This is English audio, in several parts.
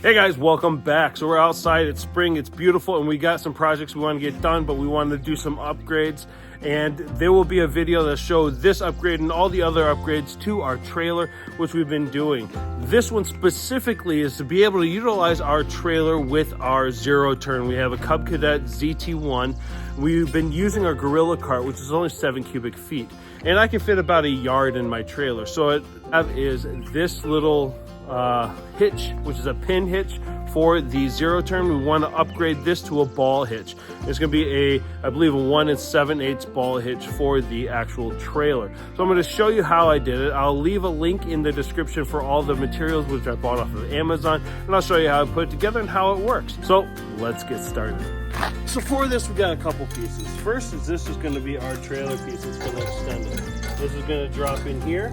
Hey guys, welcome back. So we're outside, it's spring, it's beautiful, and we got some projects we want to get done, but we wanted to do some upgrades. And there will be a video that shows this upgrade and all the other upgrades to our trailer, which we've been doing. This one specifically is to be able to utilize our trailer with our Zero-Turn. We have a Cub Cadet ZT1. We've been using our Gorilla cart, which is only 7 cubic feet. And I can fit about a yard in my trailer. So what I have is this little hitch, which is a pin hitch for the Zero-Turn. We want to upgrade this to a ball hitch. It's going to be I believe a 1 7/8 ball hitch for the actual trailer. So I'm going to show you how I did it. I'll leave a link in the description for all the materials which I bought off of Amazon, and I'll show you how I put it together and how it works. So let's get started. So for this, we got a couple pieces. First is this is going to be our trailer piece. It's going to extend it. This is going to drop in here.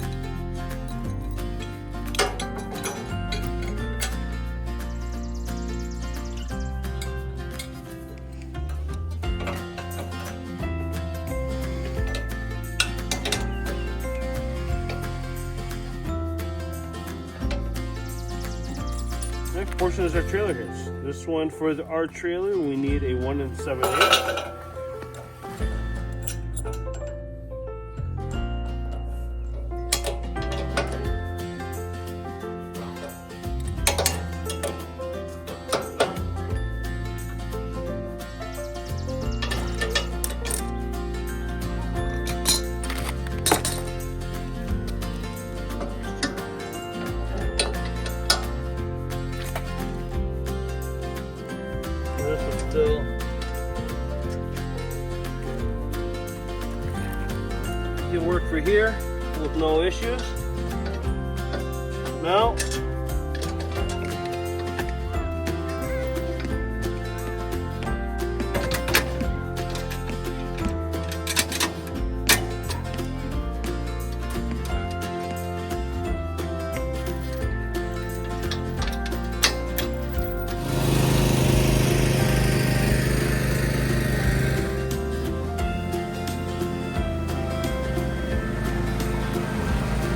Next portion is our trailer hitch. This one for our trailer, we need a 1 7/8. Still can work for here with no issues. Now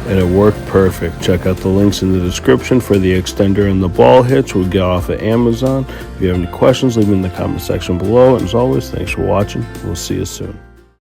and it worked perfect. Check out the links in the description for the extender and the ball hitch we get off of Amazon. If you have any questions, leave them in the comment section below. And as always, thanks for watching. We'll see you soon.